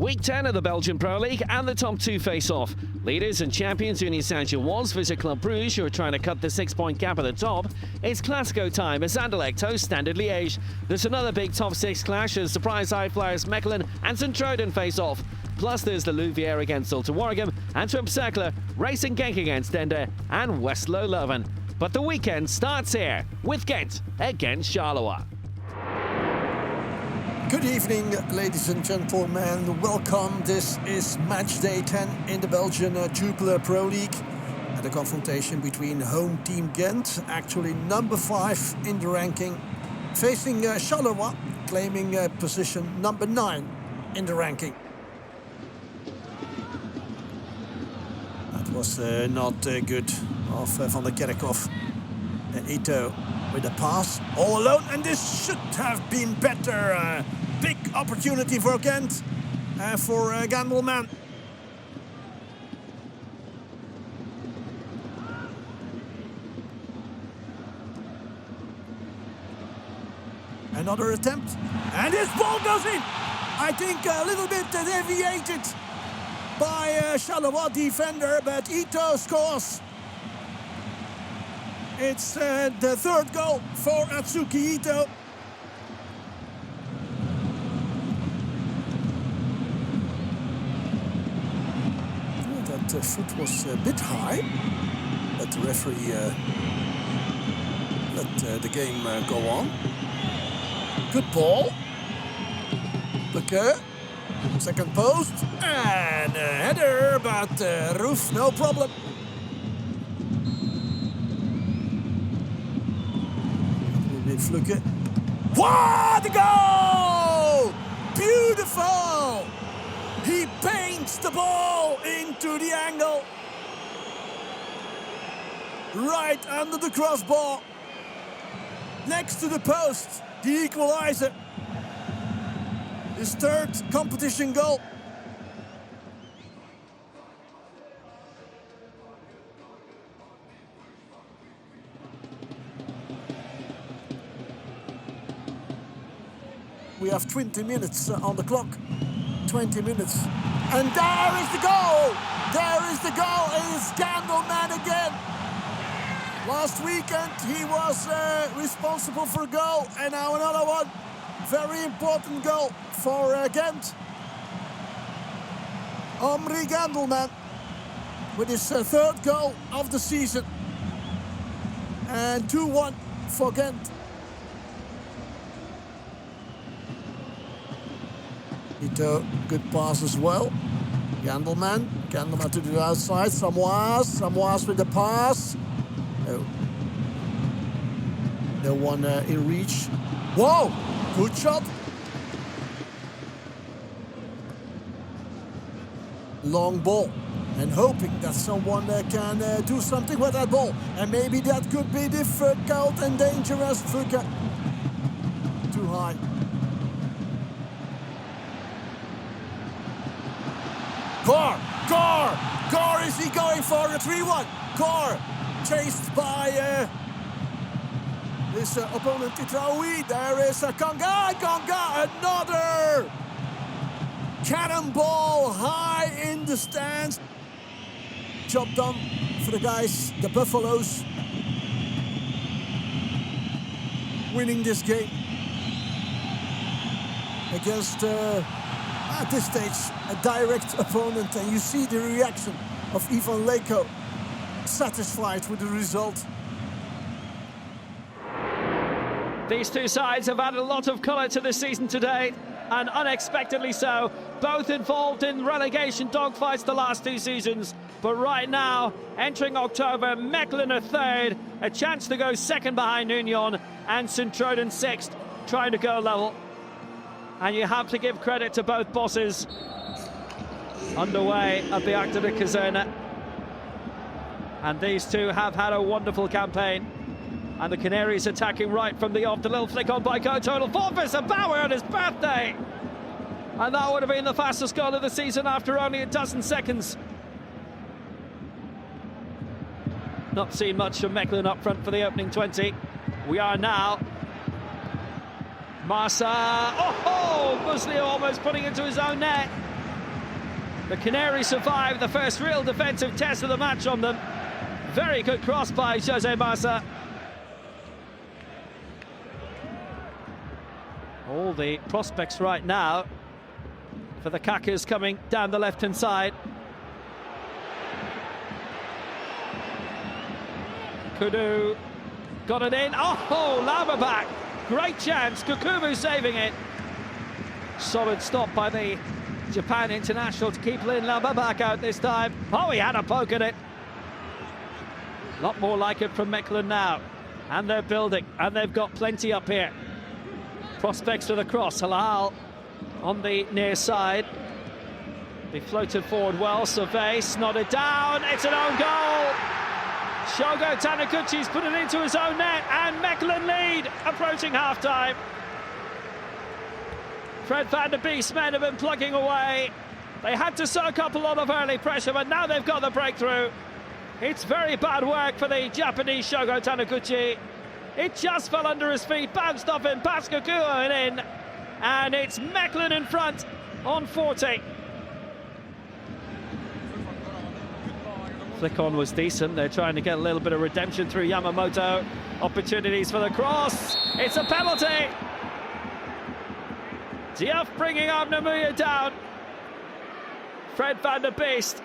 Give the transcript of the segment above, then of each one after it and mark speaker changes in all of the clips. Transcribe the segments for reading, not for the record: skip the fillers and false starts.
Speaker 1: Week 10 of the Belgian Pro League and the top two face-off. Leaders and champions Unie Saint-Gilloise visit Club Brugge, who are trying to cut the 6-point gap at the top. It's Classico time as Anderlecht host Standard Liège. There's another big top six clash as surprise high flyers Mechelen and Sint-Truiden face off. Plus there's the Louvi&egrave against Zulte, Antwerp Cercle, racing Genk against Dender and Westerlo Leuven. But the weekend starts here with Gent against Charleroi.
Speaker 2: Good evening, ladies and gentlemen. Welcome. This is Matchday 10 in the Belgian Jupiler Pro League. And the confrontation between home team Gent, actually number 5 in the ranking, facing Charleroi, claiming position number 9 in the ranking. That was not good of Van der Kerkhoff. Ito with a pass, all alone, and this should have been better. Big opportunity for Gent, for Gandelman. Another attempt, and this ball goes in. I think a little bit deviated by Charleroi defender, but Ito scores. It's the third goal for Atsuki Ito. That foot was a bit high, but the referee let the game go on. Good ball. Brugge, second post, and a header, but roof, no problem. Brugge. What a goal! Beautiful! He paints the ball into the angle. Right under the crossbar. Next to the post, the equalizer. His third competition goal. We have 20 minutes on the clock. 20 minutes. And there is the goal! There is the goal! It is Gandelman again. Last weekend he was responsible for a goal, and now another one. Very important goal for Gent. Omri Gandelman with his third goal of the season. And 2-1 for Gent. Ito, good pass as well. Gandelman to the outside. Samoas with the pass. No one in reach. Whoa, good shot. Long ball, and hoping that someone can do something with that ball. And maybe that could be difficult and dangerous. Brugge. Too high. Car, is he going for a 3-1? Car, chased by his opponent Titraoui. There is a Konga, another cannonball high in the stands. Job done for the guys, the Buffaloes, winning this game against at this stage a direct opponent, and you see the reaction of Ivan Leko, satisfied with the result.
Speaker 1: These two sides have added a lot of colour to the season today, and unexpectedly so. Both involved in relegation dogfights the last 2 seasons. But right now, entering October, Mechelen are third, a chance to go second behind Union, and Sint-Truiden sixth, trying to go level. And you have to give credit to both bosses underway at the Acte de Kazerne. And these two have had a wonderful campaign. And the Canaries attacking right from the off. The little flick on by total forfeit. A Bauer on his birthday. And that would have been the fastest goal of the season after only a dozen seconds. Not seen much from Mechelen up front for the opening 20. We are now Massa, oh, Muslio almost putting it into his own net. The Canaries survived the first real defensive test of the match on them. Very good cross by Jose Massa. All the prospects right now for the Kakas coming down the left-hand side. Kudu got it in. Oh, Lama back. Great chance. Kukubu saving it. Solid stop by the Japan international to keep Lin Lama back out this time. Oh, he had a poke at it. A lot more like it from Mechelen now. And they're building, and they've got plenty up here. Prospects to the cross. Halal on the near side. They floated forward well. Survey, nodded down. It's an own goal. Shogo Taniguchi's put it into his own net, and Mechelen lead approaching half-time. Fred van der Beest's men have been plugging away. They had to soak up a lot of early pressure, but now they've got the breakthrough. It's very bad work for the Japanese Shogo Taniguchi. It just fell under his feet, bounced off him, past Kukubu and in. And it's Mechelen in front on 40. Flick on was decent. They're trying to get a little bit of redemption through Yamamoto. Opportunities for the cross. It's a penalty. Diaf bringing Namuya down. Fred van der Beest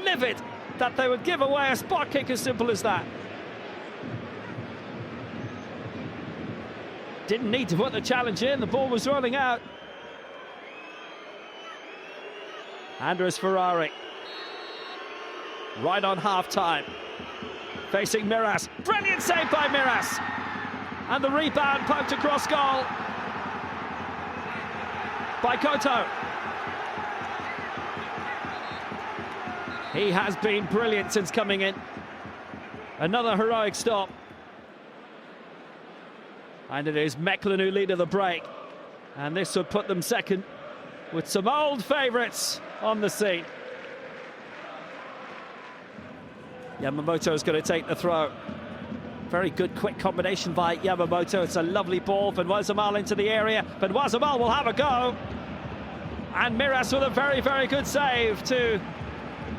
Speaker 1: livid that they would give away a spot kick as simple as that. Didn't need to put the challenge in, the ball was rolling out. Andres Ferrari. Right on half-time. Facing Miras. Brilliant save by Miras. And the rebound poked across goal by Koto. He has been brilliant since coming in. Another heroic stop. And it is Mechelen who lead the break. And this would put them second with some old favourites on the scene. Yamamoto is going to take the throw. Very good quick combination by Yamamoto. It's a lovely ball. Van Wazemal into the area. Van Wazemal will have a go. And Miras with a very, very good save to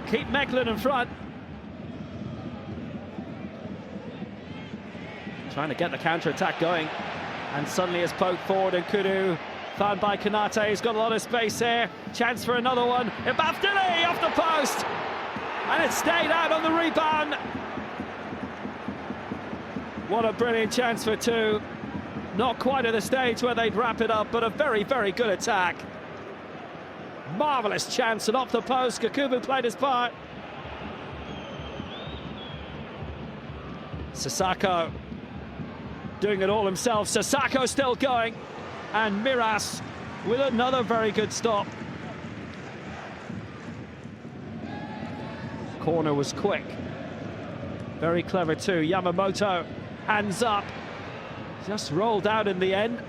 Speaker 1: keep Mechelen in front. Trying to get the counter-attack going. And suddenly is poked forward, and Kudu found by Kanate. He's got a lot of space here. Chance for another one. Ibafdili off the post. And it stayed out on the rebound. What a brilliant chance for two. Not quite at the stage where they'd wrap it up, but a very, very good attack. Marvellous chance, and off the post. Kukubu played his part. Sasako doing it all himself. Sasako still going. And Miras with another very good stop. Corner was quick. Very clever too. Yamamoto, hands up. Just rolled out in the end.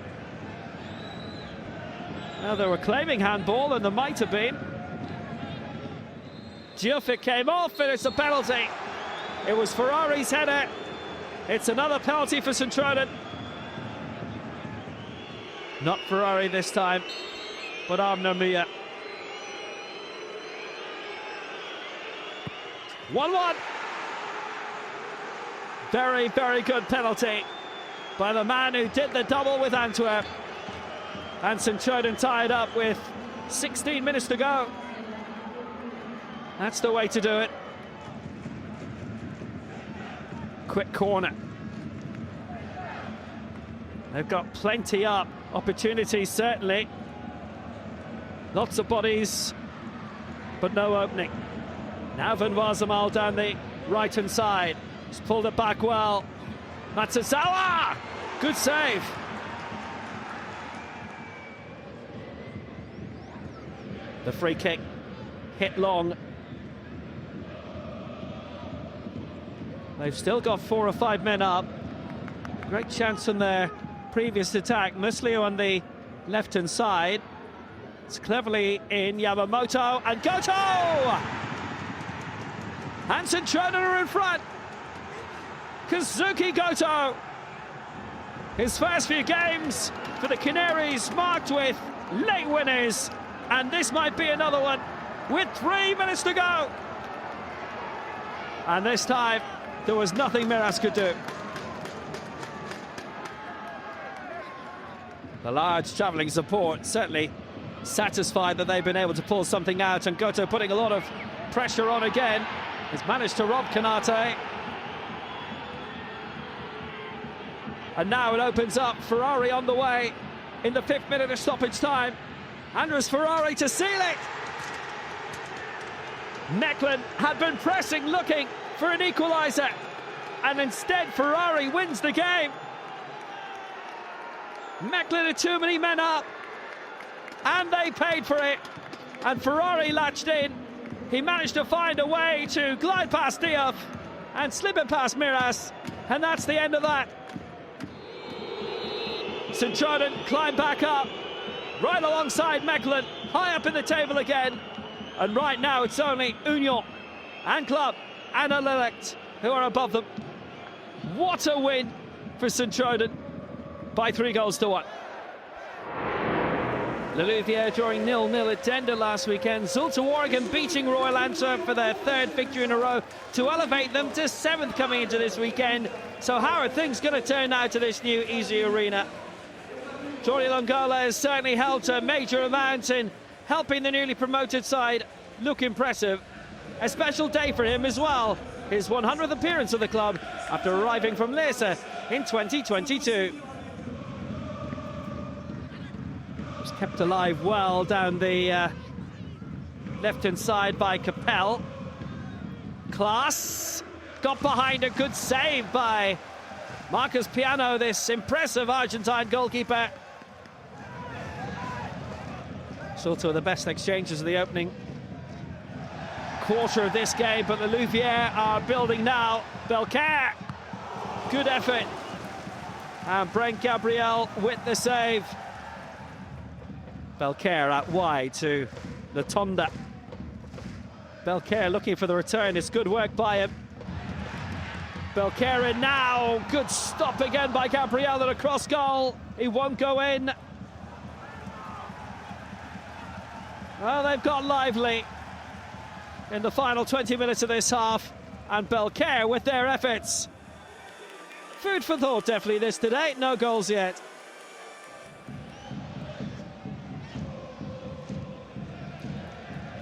Speaker 1: Now they were claiming handball, and there might have been. Giuffre came off, and it's a penalty. It was Ferrari's header. It's another penalty for Sint-Truiden. Not Ferrari this time, but Namuya. 1-1. Very, very good penalty by the man who did the double with Antwerp. And Sint-Truiden tied up with 16 minutes to go. That's the way to do it. Quick corner. They've got plenty up. Opportunities, certainly. Lots of bodies, but no opening. Now Van Wazemal down the right-hand side. He's pulled it back well. Matsuzawa! Good save. The free kick hit long. They've still got 4 or 5 men up. Great chance on their previous attack. Muslio on the left-hand side. It's cleverly in. Yamamoto and Goto! And Sint-Truiden are in front. Kazuki Goto. His first few games for the Canaries marked with late winners. And this might be another one. with 3 minutes to go. And this time, there was nothing Miras could do. The large travelling support certainly satisfied that they've been able to pull something out, and Goto putting a lot of pressure on again. Has managed to rob Kanate. And now it opens up. Ferrari on the way in the 5th minute of stoppage time. Andres Ferrari to seal it. Mechelen had been pressing, looking for an equaliser, and instead Ferrari wins the game. Mechelen had too many men up, and they paid for it, and Ferrari latched in. He managed to find a way to glide past Diop and slip it past Miras, and that's the end of that. Sint-Truiden climbed back up, right alongside Mechelen, high up in the table again. And right now it's only Union and Club and Anderlecht who are above them. What a win for Sint-Truiden by 3-1. Louvi&egrave drawing 0-0 at Dender last weekend. Zulte beating Royal Antwerp for their 3rd victory in a row to elevate them to 7th coming into this weekend. So how are things going to turn out to this new easy arena? Jordi Longola has certainly helped a major amount in helping the newly promoted side look impressive. A special day for him as well. His 100th appearance of the club after arriving from Lisse in 2022. Was kept alive well down the left-hand side by Capel. Klaas got behind a good save by Marcus Piano, this impressive Argentine goalkeeper. Sort of the best exchanges of the opening quarter of this game, but the Louvi&egrave are building now. Belcaire, good effort. And Brent Gabriel with the save. Belcaire out wide to Latonda. Belcaire looking for the return. It's good work by him. Belcaire in now. Good stop again by Gabriel at a cross goal. He won't go in. Well, they've got lively in the final 20 minutes of this half, and Belcaire with their efforts. Food for thought, definitely, this today. No goals yet.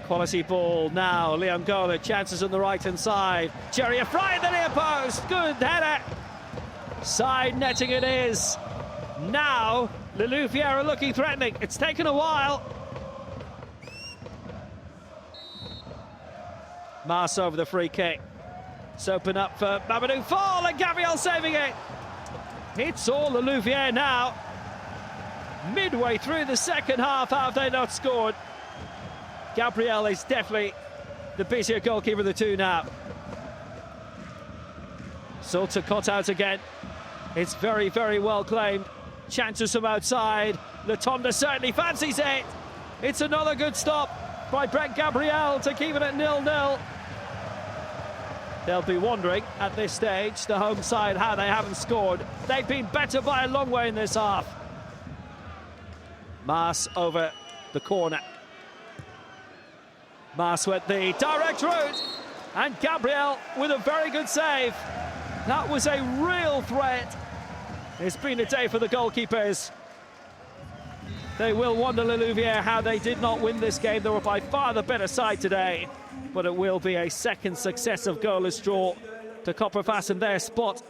Speaker 1: Quality ball now. Liam Gola, chances on the right-hand side. Jerry Fry at the near post. Good header. Side netting it is. Now, the Louvi&egrave are looking threatening. It's taken a while. Mars over the free kick. It's open up for Mamadou Fall, and Gabriel saving it. It's all the Louvi&egrave now. Midway through the second half, have they not scored? Gabriel is definitely the busier goalkeeper of the two now. Zulte cut out again. It's very, very well claimed. Chances from outside. Latonda certainly fancies it. It's another good stop by Brent Gabriel to keep it at 0-0. They'll be wondering at this stage, the home side, how they haven't scored. They've been better by a long way in this half. Mars over the corner. Mars with the direct route, and Gabriel with a very good save. That was a real threat. It's been a day for the goalkeepers. They will wonder, Louvi&egrave, how they did not win this game. They were by far the better side today, but it will be a second successive goalless draw to copper fasten their spot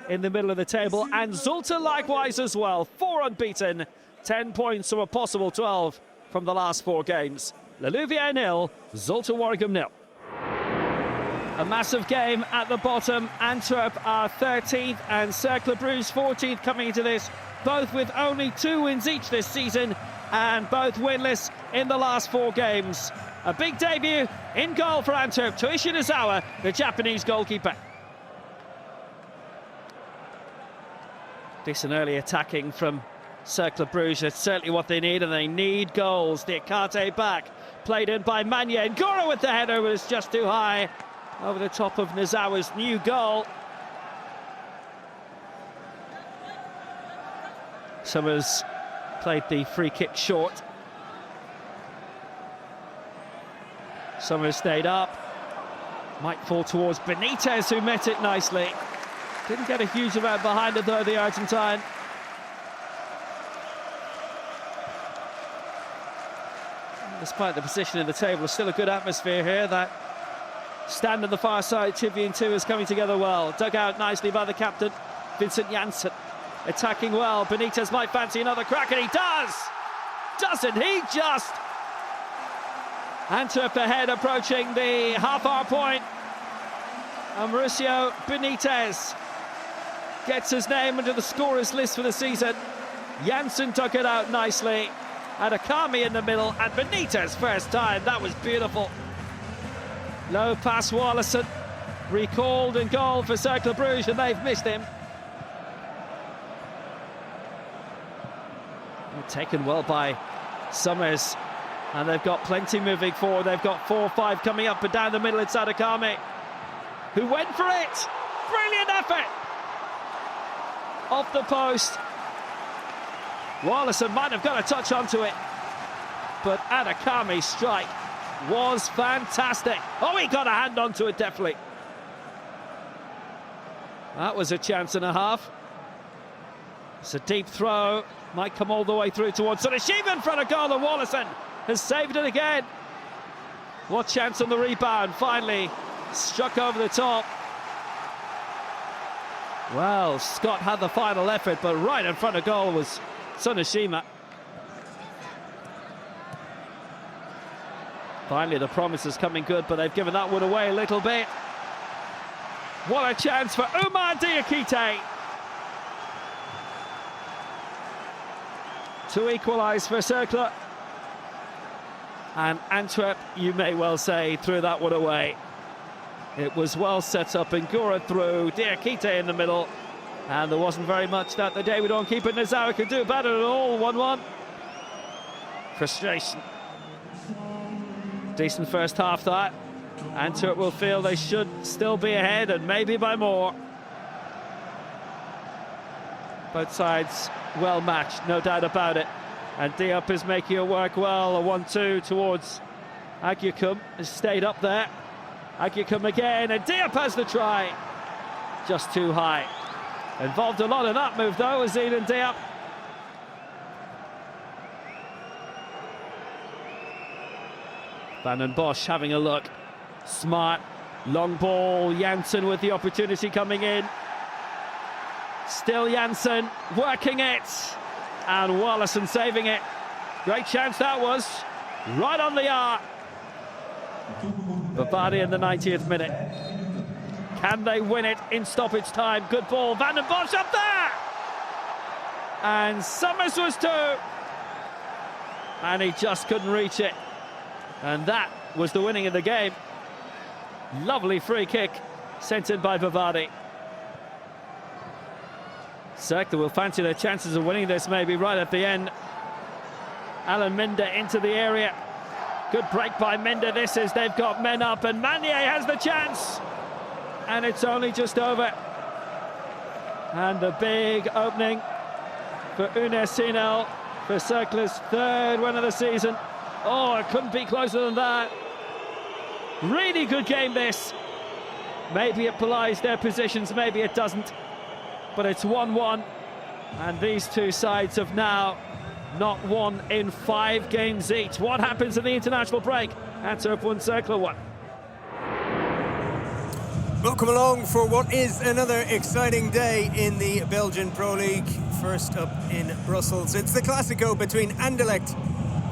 Speaker 1: in the middle of the table. And Zulte likewise as well. 4 unbeaten, 10 points from a possible 12 from the last 4 games. Louvi&egrave 0, Zulte 0. A massive game at the bottom. Antwerp are 13th and Cercle Bruges 14th coming into this, both with only 2 wins each this season and both winless in the last 4 games. A big debut in goal for Antwerp. Toishi Nozawa, the Japanese goalkeeper. Decent early attacking from Cercle Bruges. That's certainly what they need, and they need goals. The Ekate back, played in by Manye. Ngora with the header was just too high over the top of Nozawa's new goal. Summers played the free kick short. Summers stayed up. Might fall towards Benitez, who met it nicely. Didn't get a huge amount behind it, though, the Argentine. Despite the position in the table, still a good atmosphere here. That stand on the far side, 2v2, is coming together well. Dug out nicely by the captain, Vincent Janssen. Attacking well. Benitez might fancy another crack, and he does! Doesn't he just? Antwerp ahead, approaching the half-hour point. And Mauricio Benitez gets his name into the scorers list for the season. Janssen took it out nicely. Adakami in the middle, and Benitez first time. That was beautiful. Low pass, Wallison. Recalled in goal for Cercle Bruges, and they've missed him. Taken well by Summers, and they've got plenty moving forward. They've got 4-5 coming up, but down the middle it's Adakami, who went for it. Brilliant effort off the post. Wallison might have got a touch onto it, but Adakami's strike was fantastic. Oh, he got a hand onto it, definitely. That was a chance and a half. It's a deep throw, might come all the way through towards Tsunoshima in front of goal, and Wallison has saved it again. What chance on the rebound, finally struck over the top. Well, Scott had the final effort, but right in front of goal was Tsunoshima. Finally, the promise is coming good, but they've given that one away a little bit. What a chance for Oumar Diakite to equalise for Cercle. And Antwerp, you may well say, threw that one away. It was well set up. Ngora through, Diakite in the middle, and there wasn't very much that the David keeper Nazawa could do about it at all. 1-1. Frustration. Decent first half, that. Antwerp will feel they should still be ahead, and maybe by more. Both sides well matched, no doubt about it. And Diop is making it work well. A 1-2 towards Agyukum. Has stayed up there. Agyukum again, and Diop has the try. Just too high. Involved a lot in that move, though, Azine and Diop. Van den Bosch having a look. Smart. Long ball. Janssen with the opportunity coming in. Still Janssen working it, and Wallison saving it. Great chance that was, right on the R. Bavadi in the 90th minute. Can they win it in stoppage time? Good ball, Van den Bosch up there! And Summers was too. And he just couldn't reach it. And that was the winning of the game. Lovely free kick sent in by Bavadi. Cercle will fancy their chances of winning this maybe right at the end. Alan Minder into the area. Good break by Minder. This is, they've got men up, and Manier has the chance. And it's only just over. And the big opening for Unes Sinel for Cercle's third win of the season. Oh, it couldn't be closer than that. Really good game, this. Maybe it belies their positions, maybe it doesn't. But it's 1-1, and these two sides have now not won in 5 games each. What happens in the international break? Antwerp 1, Cercle 1.
Speaker 2: Welcome along for what is another exciting day in the Belgian Pro League. First up in Brussels, it's the Classico between Anderlecht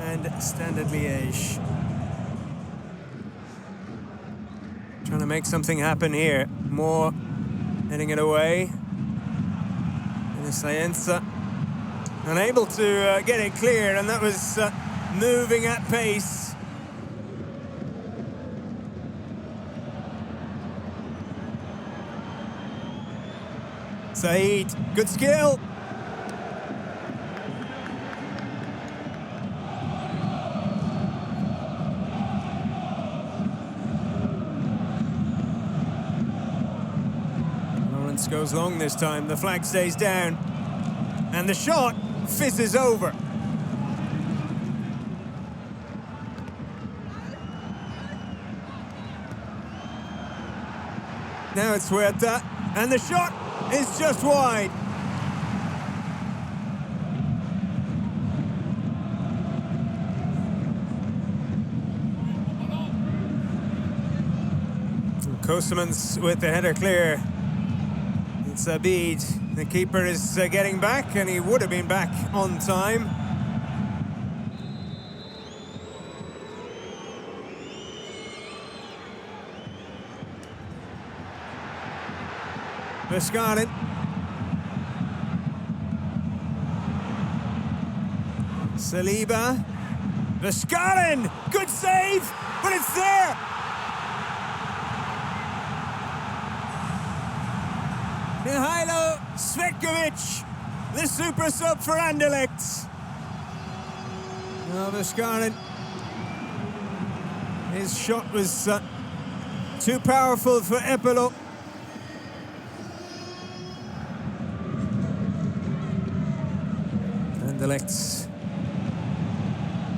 Speaker 2: and Standard Liège. Trying to make something happen here. Moore heading it away. Saenza unable to get it clear, and that was moving at pace. Said, good skill. Lawrence goes long this time, the flag stays down, and the shot fizzes over.
Speaker 3: Now it's Huerta, and the shot is just wide. Kosemans with the header clear. It's Abid. The keeper is getting back, and he would have been back on time. Veskaren. Saliba. Veskaren! Good save, but it's there! Mihailo Cvetkovic, the super sub for Anderlecht. Veskaren. His shot was too powerful for Epelo. Anderlecht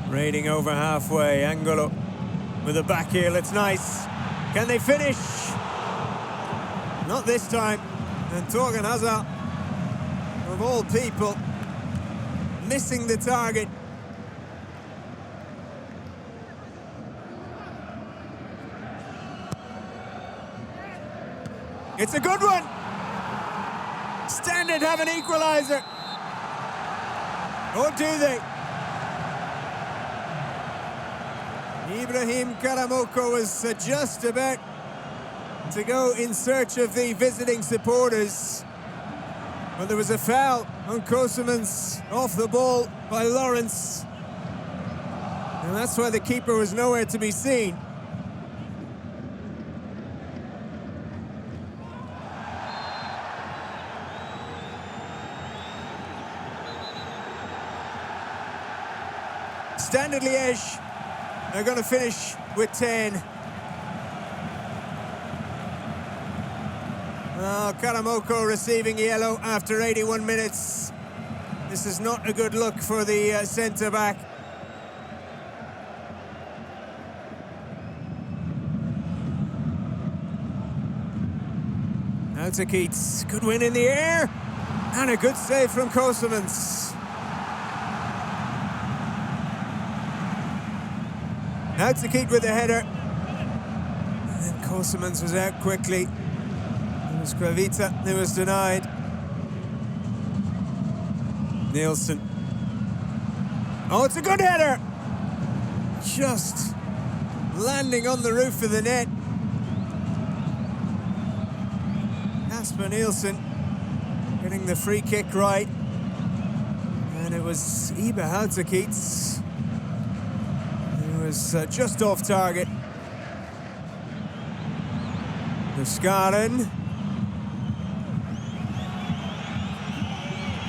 Speaker 3: raiding over halfway. Angolo with a back heel. It's nice. Can they finish? Not this time. And Torgan Hazard, of all people, missing the target. It's a good one. Standard have an equaliser. Or do they? Ibrahim Karamoko was just about to go in search of the visiting supporters. But there was a foul on Kosemans off the ball by Lawrence. And that's why the keeper was nowhere to be seen. Standard Liège are going to finish with 10. Karamoko receiving yellow after 81 minutes. This is not a good look for the centre-back. Now to Keats. Good win in the air. And a good save from Kosemans. Now to Keats with the header. And then Kosemans was out quickly. It was Kravita who was denied. Nielsen. Oh, it's a good header! Just landing on the roof of the net. Kasper Nielsen getting the free kick right. And it was Ibe Houtekeets who was just off target. Veskaren.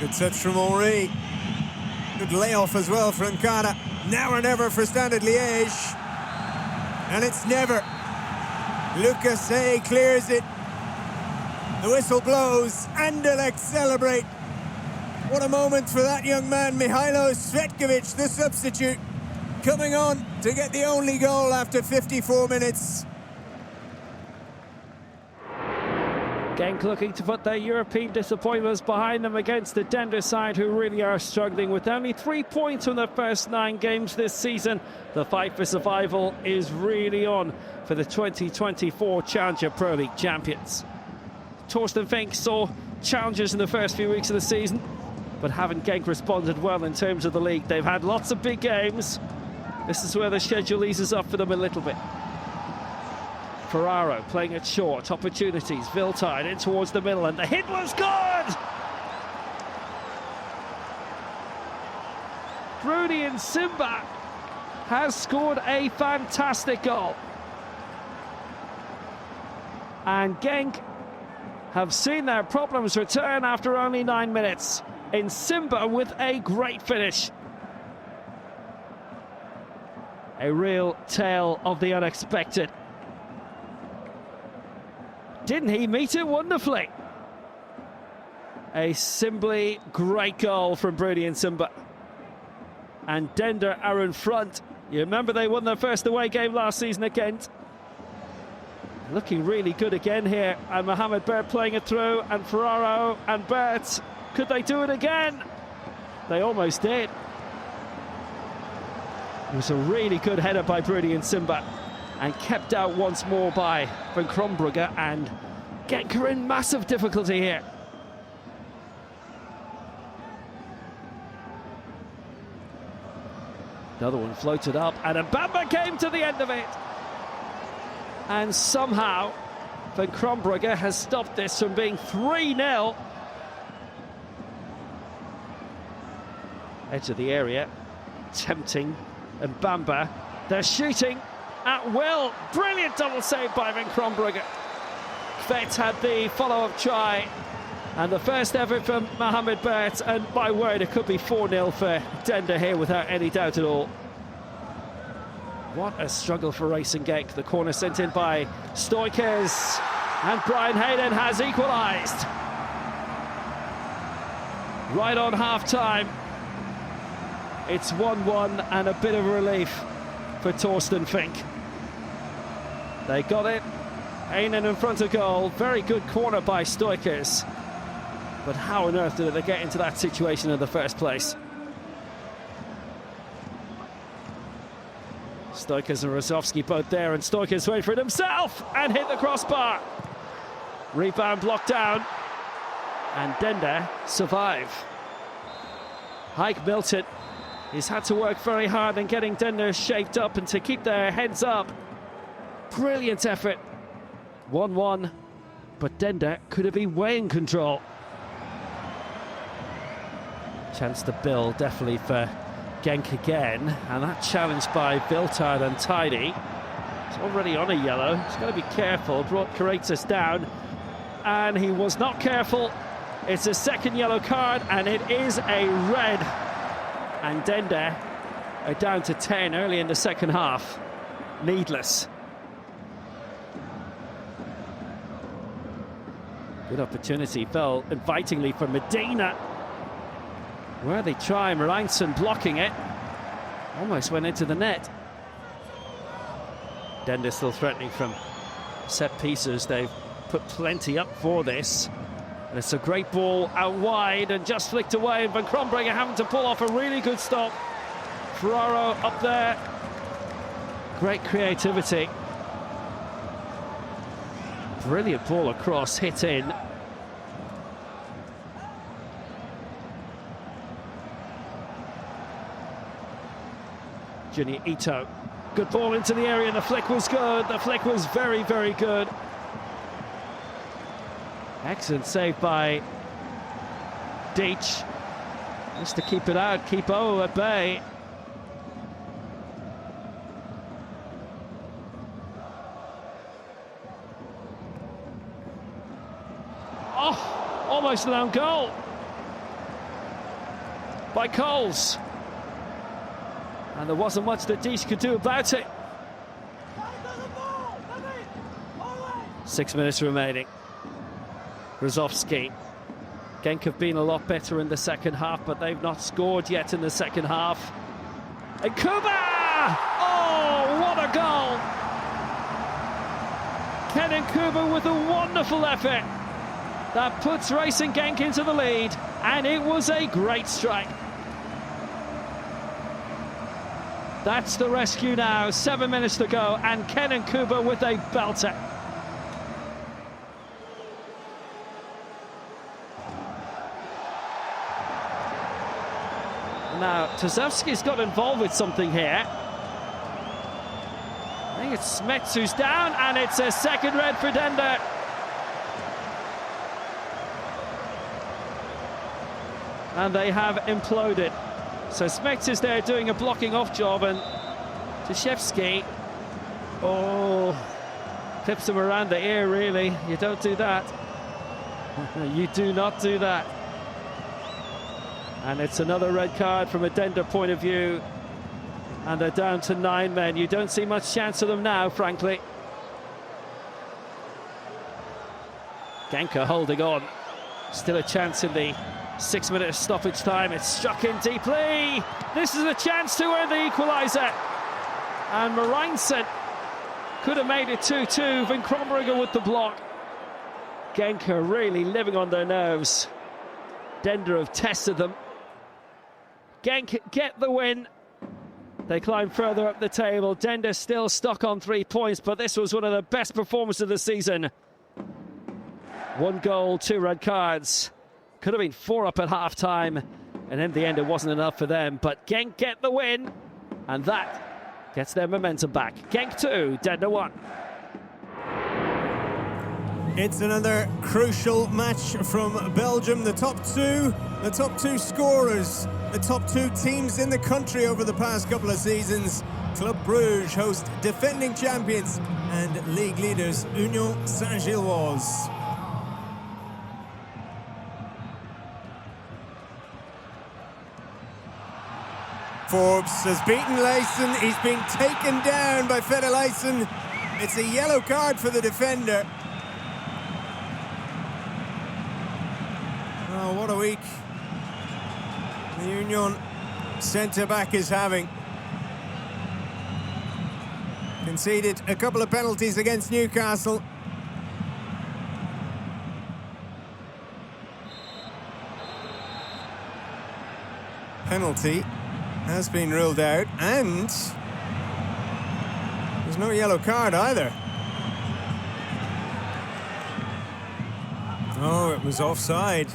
Speaker 3: Good touch from Henri. Good layoff as well for Nkana. Now or never for Standard Liège. And it's never. Lucas Hay clears it. The whistle blows. Anderlecht celebrate. What a moment for that young man, Mihailo Cvetkovic, the substitute, coming on to get the only goal after 54 minutes.
Speaker 1: Genk looking to put their European disappointments behind them against the Dender side, who really are struggling with only 3 points from their first 9 games this season. The fight for survival is really on for the 2024 Challenger Pro League champions. Torsten Fink saw challenges in the first few weeks of the season, but haven't Genk responded well in terms of the league. They've had lots of big games. This is where the schedule eases up for them a little bit. Ferraro playing it short, opportunities, Viltide in towards the middle, and the hit was good! Brugge Simba has scored a fantastic goal. And Genk have seen their problems return after only 9 minutes. In Simba with a great finish. A real tale of the unexpected. Didn't he meet it wonderfully? A simply great goal from Brugge Simba. And Dender are in front. You remember they won their first away game last season at Gent. looking really good again here. And Mohamed Bert playing it through, and Ferraro and Bert. Could they do it again? They almost did. It was a really good header by Brugge and Simba, and kept out once more by Van Krombrugge, and Genk are in massive difficulty here. Another one floated up, and Mbamba came to the end of it. And somehow, Van Krombrugge has stopped this from being 3-0. Edge of the area, tempting Mbamba. They're shooting at will. Brilliant double save by Van Krombrugge. Vet had the follow-up try, and the first ever from Mohamed Bert, and my word, it could be 4-0 for Dender here without any doubt at all. What a struggle for Racing Genk. The corner sent in by Stoikers, and Brian Hayden has equalised. Right on half-time. It's 1-1 and a bit of relief for Torsten Fink. They got it. Einen in front of goal. Very good corner by Stoikers. But how on earth did they get into that situation in the first place? Stoikers and Rosowski both there, and Stoikers wait for it himself and hit the crossbar. Rebound blocked down, and Dender survive. Heik Milton, he's had to work very hard in getting Dender shaped up and to keep their heads up. Brilliant effort. 1-1, but Dender could have been way in control. Chance to build, definitely for Genk again, and that challenge by Viltard and Tidy. He's already on a yellow. He's got to be careful. Brought Karetas down, and he was not careful. It's a second yellow card, and it is a red. And Dender are down to 10 early in the second half. Needless. Good opportunity fell invitingly for Medina. Where they try, Morijnsen blocking it. Almost went into the net. Dender still threatening from set pieces. They've put plenty up for this. And it's a great ball out wide and just flicked away. And Van Krombrugge having to pull off a really good stop. Ferraro up there. Great creativity. Brilliant ball across, hit in. Junior Ito. Good ball into the area, and the flick was good. The flick was very, very good. Excellent save by Deitch. Just to keep it out, keep O at bay. Oh, almost an own goal by Coles. And there wasn't much that Deitch could do about it. 6 minutes remaining. Rosowski. Genk have been a lot better in the second half, but they've not scored yet in the second half. And Kuba! Oh, what a goal! Kenan Kuba with a wonderful effort. That puts Racing Genk into the lead, and it was a great strike. That's the rescue now, 7 minutes to go, and Kenan Kuba with a belter. Now, Tuzowski's got involved with something here. I think it's Smets who's down, and it's a second red for Dender. And they have imploded. So Smets is there doing a blocking off job, and Tchaikovsky, oh, clips him around the ear, really. You don't do that. You do not do that. And it's another red card from a Dender point of view. And they're down to 9 men. You don't see much chance of them now, frankly. Genk are holding on. Still a chance in the 6 minute stoppage time. It's struck in deeply. This is a chance to earn the equaliser. And Morijnsen Could have made it 2-2. Van Krombrugge with the block. Genk are really living on their nerves. Dender have tested them. Genk get the win. They climb further up the table. Dender still stuck on 3 points, but this was one of the best performances of the season. 1 goal, 2 red cards. Could have been 4 up at half-time, and in the end it wasn't enough for them. But Genk get the win, and that gets their momentum back. Genk 2, Dender 1.
Speaker 3: It's another crucial match from Belgium. The top two scorers, the top 2 teams in the country over the past couple of seasons. Club Brugge host defending champions and league leaders Union Saint-Gilloise. Forbes has beaten Leuven. He's been taken down by Leuven. It's a yellow card for the defender. Oh, what a week the Union centre-back is having. Conceded a couple of penalties against Newcastle. Penalty has been ruled out, and there's no yellow card either. Oh, it was offside.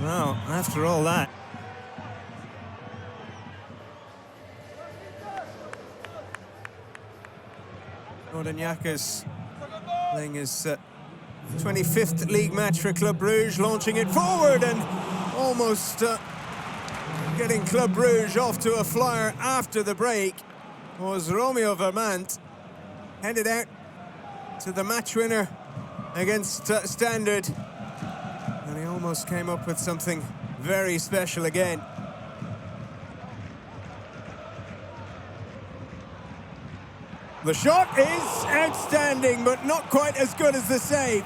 Speaker 3: Well, after all that. Ordonyakas playing his 25th league match for Club Brugge, launching it forward and almost getting Club Brugge off to a flyer after the break was Romeo Vermaat. Headed out to the match winner against Standard. And he almost came up with something very special again. The shot is outstanding, but not quite as good as the save.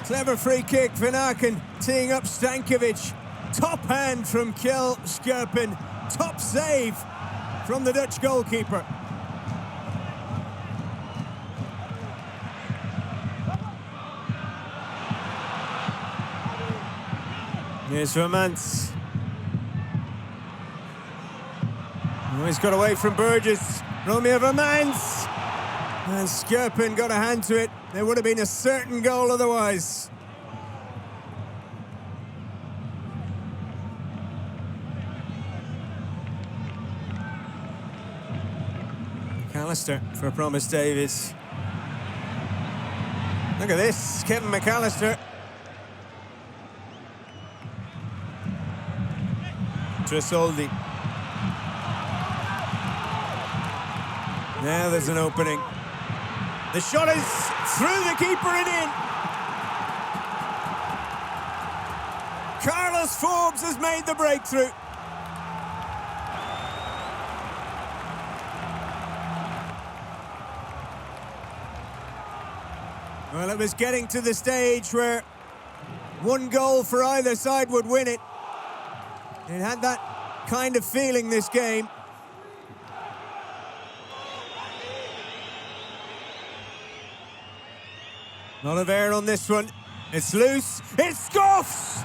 Speaker 3: Clever free kick, Van Aken teeing up Stankovic. Top hand from Kjell Scherpen. Top save from the Dutch goalkeeper. Here's Vermaat. Oh, he's got away from Burgess. Romeo Vermaat. And Scherpen got a hand to it. There would have been a certain goal otherwise. McAllister for Promise Davies. Look at this, Kevin McAllister. Tresoldi. Now there's an opening. The shot is through the keeper and in. Carlos Forbes has made the breakthrough. Well, it was getting to the stage where 1 goal for either side would win it. It had that kind of feeling, this game. Lot of air on this one. It's loose. It scoffs!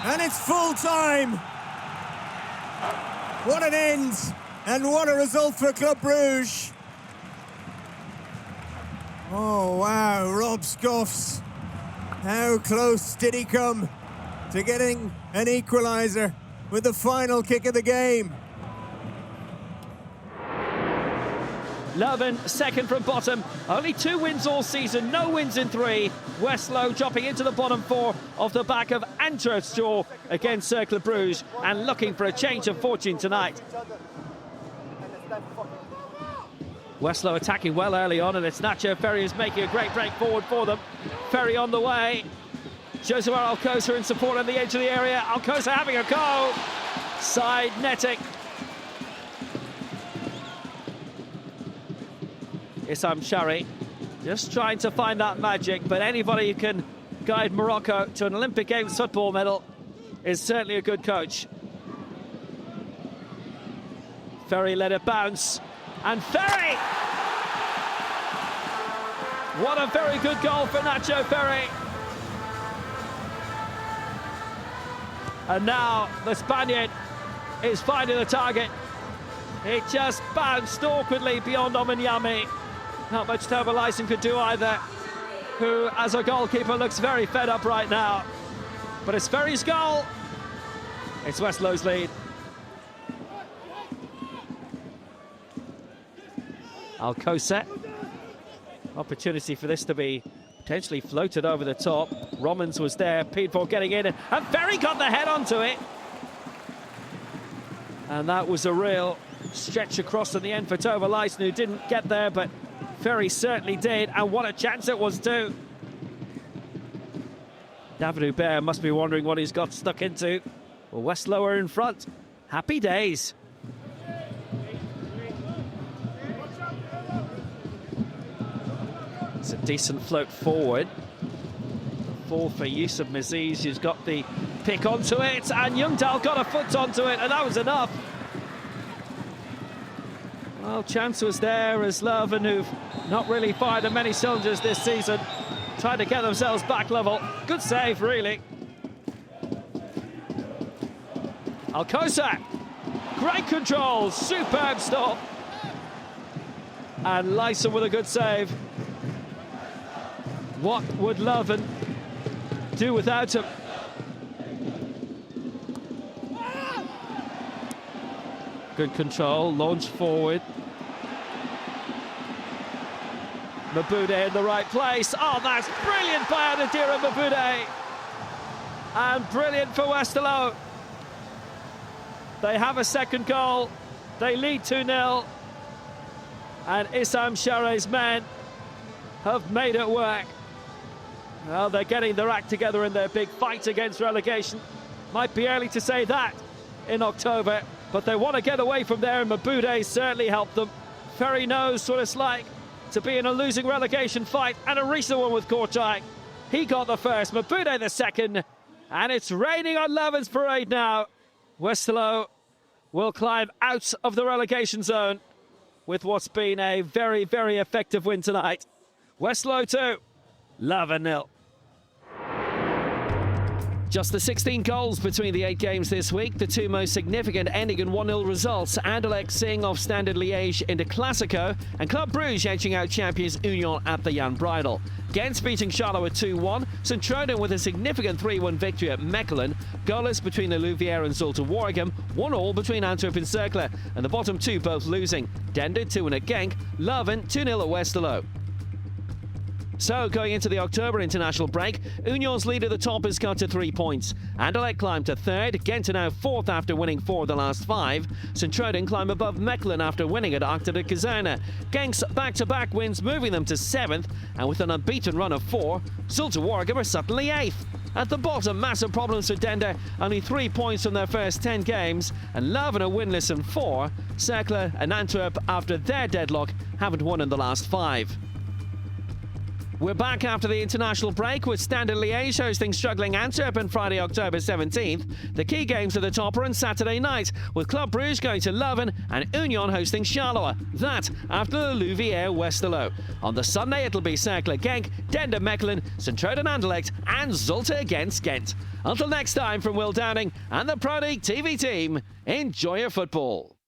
Speaker 3: And it's full time. What an end. And what a result for Club Brugge. Oh, wow. Rob Scoffs. How close did he come to getting an equaliser with the final kick of the game?
Speaker 1: Leuven, second from bottom. Only 2 wins all season, no wins in 3. Westerlo dropping into the bottom 4 off the back of Antwerp's draw against Cercle Brugge and looking for a change of fortune tonight. Westerlo attacking well early on, and it's Nacho Ferry who's making a great break forward for them. Ferry on the way. Josué Alcocer in support on the edge of the area. Alcocer having a go. Side netting. Issam Shari just trying to find that magic, but anybody who can guide Morocco to an Olympic Games football medal is certainly a good coach. Ferry let it bounce, and Ferry! What a very good goal for Nacho Ferry. And now the Spaniard is finding the target. It just bounced awkwardly beyond Omanyami. Not much Tova Leuven could do either, who, as a goalkeeper, looks very fed up right now. But it's Ferry's goal. It's Westerlo's lead. Alcocer. Opportunity for this to be potentially floated over the top. Romans was there, Piedmont getting in, and Ferry got the head onto it. And that was a real stretch across in the end for Tova Leuven, who didn't get there, but Ferry certainly did, and what a chance it was too. David Hubert must be wondering what he's got stuck into. Well, Westerlo are in front. Happy days. It's a decent float forward. Fall for Yusuf Maziz, who's got the pick onto it, and Youngdahl got a foot onto it, and that was enough. Well, chance was there as Leuven, who've not really fired on many cylinders this season, tried to get themselves back level. Good save, really. Alcocer, great control, superb stop. And Leuven with a good save. What would Leuven do without him? Good control, launch forward. Mabude in the right place. Oh, that's brilliant by Adedira Mabude. And brilliant for Westerlo. They have a second goal. They lead 2-0. And Issam Share's men have made it work. Well, they're getting their act together in their big fight against relegation. Might be early to say that in October, but they want to get away from there, and Mabude certainly helped them. Ferry knows what it's like to be in a losing relegation fight, and a recent one with Kortrijk. He got the first, Mabude the second, and it's raining on Leuven's parade now. Westerlo will climb out of the relegation zone with what's been a very, very effective win tonight. Westerlo 2, Leuven 0. Just the 16 goals between the 8 games this week, the two most significant ending in 1-0 results. Anderlecht seeing off Standard Liège into Classico, and Club Brugge edging out champions Union at the Jan Breidel. Gent beating Charleroi 2-1, Sint-Truiden with a significant 3-1 victory at Mechelen, goalless between the Louvi&egrave and Zulte Waregem, 1-1 between Antwerp and Cercle, and the bottom two both losing. Dender 2-1 at Genk, Leuven 2-0 at Westerlo. So, going into the October international break, Union's lead at the top has got to 3 points. Anderlecht climbed to third, Gent are now fourth after winning 4 of the last 5. Sint-Truiden climb above Mechelen after winning at Arc de the Kazerne. Genk's back-to-back wins moving them to 7th, and with an unbeaten run of 4, Zulte Waregem are suddenly 8th. At the bottom, massive problems for Dender, only 3 points from their first 10 games, and Leuven are winless in 4. Cercle and Antwerp, after their deadlock, haven't won in the last 5. We're back after the international break with Standard Liège hosting struggling Antwerp on Friday, October 17th. The key games at the top are on Saturday night, with Club Brugge going to Leuven and Union hosting Charleroi. That after the Louvi&egrave Westerlo. On the Sunday, it'll be Cercle Genk, Dender Mechelen, Sint-Truiden Anderlecht, and Zulte against Gent. Until next time, from Will Downing and the Pro League TV team, enjoy your football.